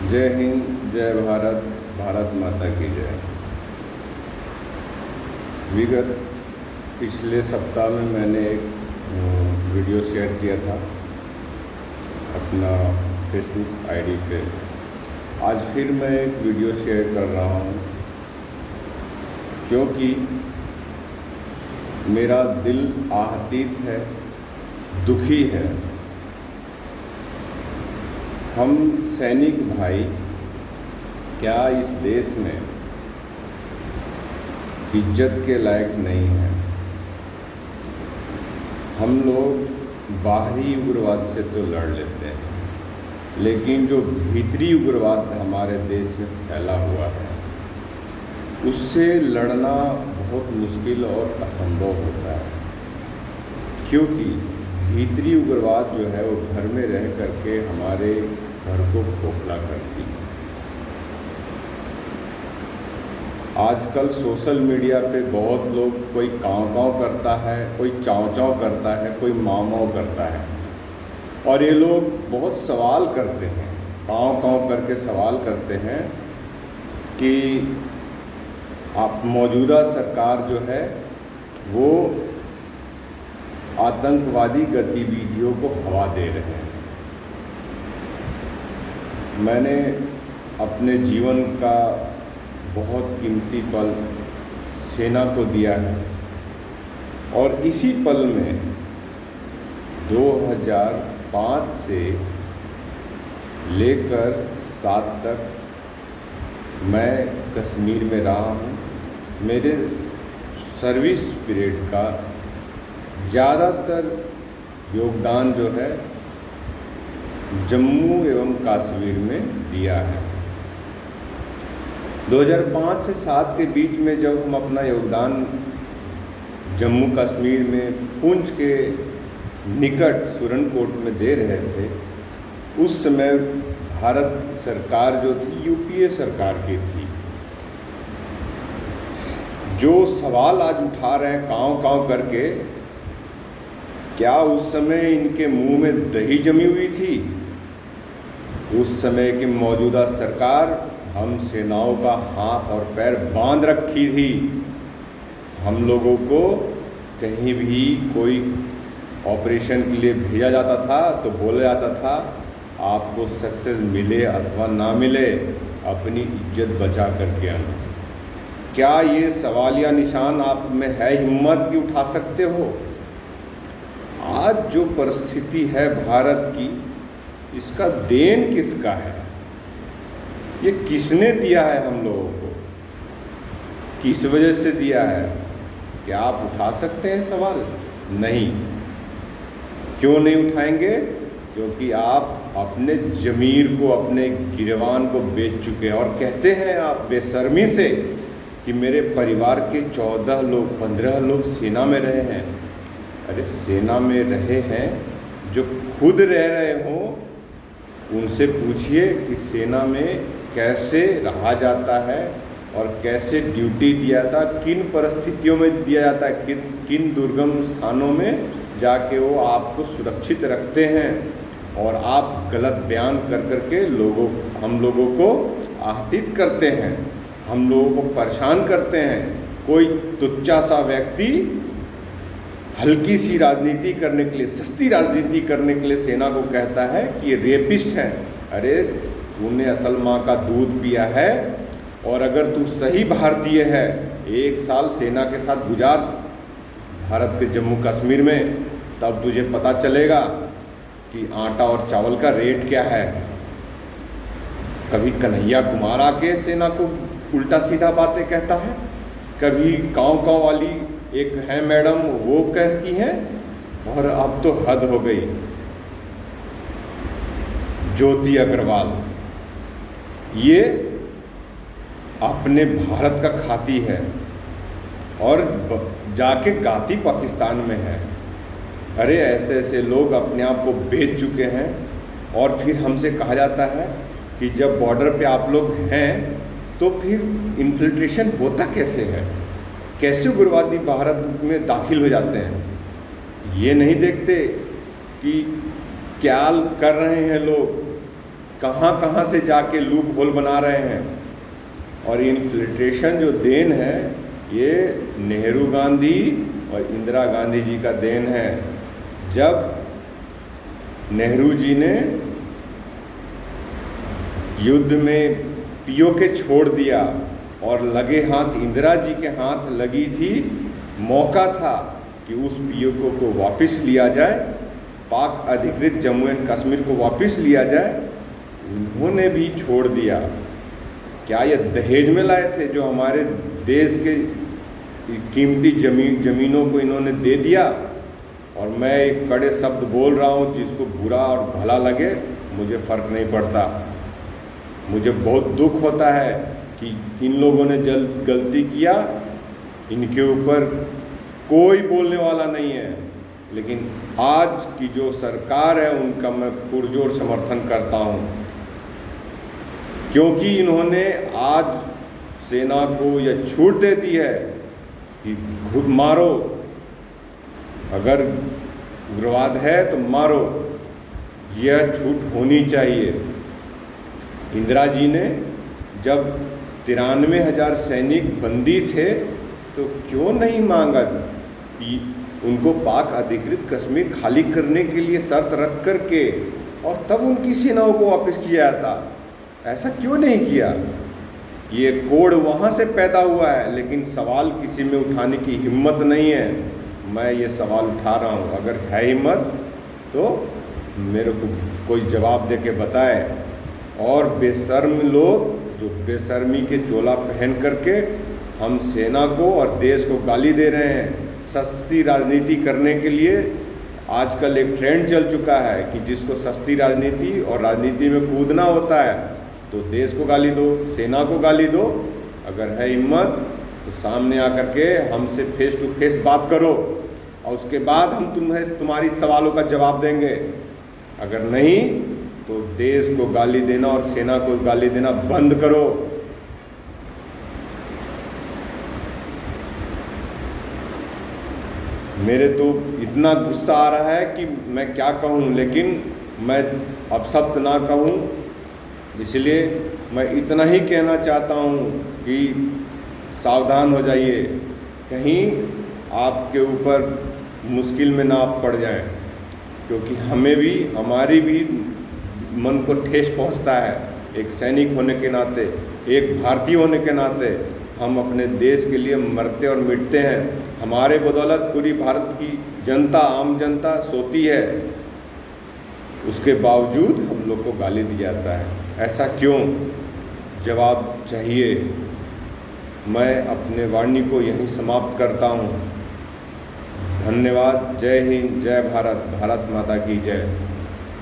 जय हिंद, जय भारत, भारत माता की जय। विगत पिछले सप्ताह में मैंने एक वीडियो शेयर किया था अपना फेसबुक आईडी पे। आज फिर मैं एक वीडियो शेयर कर रहा हूँ क्योंकि मेरा दिल आहतित है, दुखी है। हम सैनिक भाई क्या इस देश में इज्जत के लायक नहीं हैं। हम लोग बाहरी उग्रवाद से तो लड़ लेते हैं, लेकिन जो भीतरी उग्रवाद हमारे देश में फैला हुआ है उससे लड़ना बहुत मुश्किल और असंभव होता है, क्योंकि भीतरी उग्रवाद जो है वो घर में रह करके हमारे घर को खोखला करती है। आजकल सोशल मीडिया पे बहुत लोग, कोई काँव काँव करता है, कोई चाँव चाँव करता है, कोई माँव माँव करता है, और ये लोग बहुत सवाल करते हैं, काँव काँव करके सवाल करते हैं कि आप मौजूदा सरकार जो है वो आतंकवादी गतिविधियों को हवा दे रहे हैं। मैंने अपने जीवन का बहुत कीमती पल सेना को दिया है, और इसी पल में 2005 से लेकर 7 तक मैं कश्मीर में रहा हूँ। मेरे सर्विस पीरियड का ज़्यादातर योगदान जो है जम्मू एवं कश्मीर में दिया है। 2005 से 7 के बीच में जब हम अपना योगदान जम्मू कश्मीर में पुंछ के निकट सुरनकोट में दे रहे थे, उस समय भारत सरकार जो थी यूपीए सरकार की थी। जो सवाल आज उठा रहे हैं काँव काँव करके, क्या उस समय इनके मुंह में दही जमी हुई थी? उस समय की मौजूदा सरकार हम सेनाओं का हाथ और पैर बांध रखी थी। हम लोगों को कहीं भी कोई ऑपरेशन के लिए भेजा जाता था तो बोला जाता था आपको सक्सेस मिले अथवा ना मिले, अपनी इज्जत बचा करके आना। क्या ये सवालिया निशान आप में है हिम्मत की उठा सकते हो? आज जो परिस्थिति है भारत की, इसका देन किसका है? ये किसने दिया है हम लोगों को? किस वजह से दिया है? क्या आप उठा सकते हैं सवाल? नहीं। क्यों नहीं उठाएंगे? क्योंकि आप अपने ज़मीर को, अपने गिरवान को बेच चुके हैं। और कहते हैं आप बेशर्मी से कि मेरे परिवार के 14 लोग, 15 लोग सेना में रहे हैं। अरे सेना में रहे हैं, जो खुद रह रहे हों उनसे पूछिए कि सेना में कैसे रहा जाता है और कैसे ड्यूटी दिया था, किन परिस्थितियों में दिया जाता है, किन दुर्गम स्थानों में जाके वो आपको सुरक्षित रखते हैं। और आप गलत बयान कर करके हम लोगों को आहतित करते हैं, हम लोगों को परेशान करते हैं। कोई तुच्चा सा व्यक्ति हल्की सी राजनीति करने के लिए, सस्ती राजनीति करने के लिए सेना को कहता है कि ये रेपिस्ट हैं। अरे तूने असल माँ का दूध पिया है, और अगर तू सही भारतीय है, 1 साल सेना के साथ गुजार भारत के जम्मू कश्मीर में, तब तुझे पता चलेगा कि आटा और चावल का रेट क्या है। कभी कन्हैया कुमार आके सेना को उल्टा सीधा बातें कहता है, कभी गाँव वाली एक है मैडम, वो कहती हैं, और अब तो हद हो गई ज्योति अग्रवाल, ये अपने भारत का खाती है और जाके गाती पाकिस्तान में है। अरे ऐसे ऐसे लोग अपने आप को बेच चुके हैं। और फिर हमसे कहा जाता है कि जब बॉर्डर पे आप लोग हैं तो फिर इन्फिल्ट्रेशन होता कैसे है, कैसे उग्रवादी भारत में दाखिल हो जाते हैं। ये नहीं देखते कि क्या कर रहे हैं लोग, कहाँ कहाँ से जाके लूप होल बना रहे हैं। और इन्फिल्ट्रेशन जो देन है ये नेहरू गांधी और इंदिरा गांधी जी का देन है। जब नेहरू जी ने युद्ध में पीओके छोड़ दिया और लगे हाथ इंदिरा जी के हाथ लगी थी, मौका था कि उस पीओके को वापस लिया जाए, पाक अधिकृत जम्मू एंड कश्मीर को वापस लिया जाए, उन्होंने भी छोड़ दिया। क्या ये दहेज में लाए थे जो हमारे देश के कीमती ज़मीनों को इन्होंने दे दिया? और मैं एक कड़े शब्द बोल रहा हूँ, जिसको बुरा और भला लगे मुझे फ़र्क नहीं पड़ता। मुझे बहुत दुख होता है कि इन लोगों ने गलती किया, इनके ऊपर कोई बोलने वाला नहीं है। लेकिन आज की जो सरकार है उनका मैं पुरजोर समर्थन करता हूँ, क्योंकि इन्होंने आज सेना को यह छूट दे दी है कि खुद मारो, अगर उग्रवाद है तो मारो, यह छूट होनी चाहिए। इंदिरा जी ने जब 93,000 सैनिक बंदी थे तो क्यों नहीं मांगा कि उनको पाक अधिकृत कश्मीर खाली करने के लिए शर्त रख करके और तब उनकी सेनाओं को वापस किया जाता? ऐसा क्यों नहीं किया? ये कोड वहाँ से पैदा हुआ है, लेकिन सवाल किसी में उठाने की हिम्मत नहीं है। मैं ये सवाल उठा रहा हूँ, अगर है हिम्मत तो मेरे को कोई जवाब दे के बताए। और बेशर्म लोग जो बेशर्मी के चोला पहन करके हम सेना को और देश को गाली दे रहे हैं, सस्ती राजनीति करने के लिए आजकल एक ट्रेंड चल चुका है कि जिसको सस्ती राजनीति और राजनीति में कूदना होता है तो देश को गाली दो, सेना को गाली दो। अगर है हिम्मत तो सामने आकर के हमसे फेस टू फेस बात करो और उसके बाद हम तुम्हारी सवालों का जवाब देंगे। अगर नहीं तो देश को गाली देना और सेना को गाली देना बंद करो। मेरे तो इतना गुस्सा आ रहा है कि मैं क्या कहूँ, लेकिन मैं अब शब्द ना कहूँ, इसलिए मैं इतना ही कहना चाहता हूँ कि सावधान हो जाइए, कहीं आपके ऊपर मुश्किल में ना आप पड़ जाएं, क्योंकि हमें भी, हमारी भी मन को ठेस पहुँचता है। एक सैनिक होने के नाते, एक भारतीय होने के नाते हम अपने देश के लिए मरते और मिटते हैं। हमारे बदौलत पूरी भारत की जनता, आम जनता सोती है, उसके बावजूद हम लोग को गाली दी जाता है। ऐसा क्यों? जवाब चाहिए। मैं अपने वाणी को यहीं समाप्त करता हूँ। धन्यवाद। जय हिंद, जय भारत, भारत माता की जय।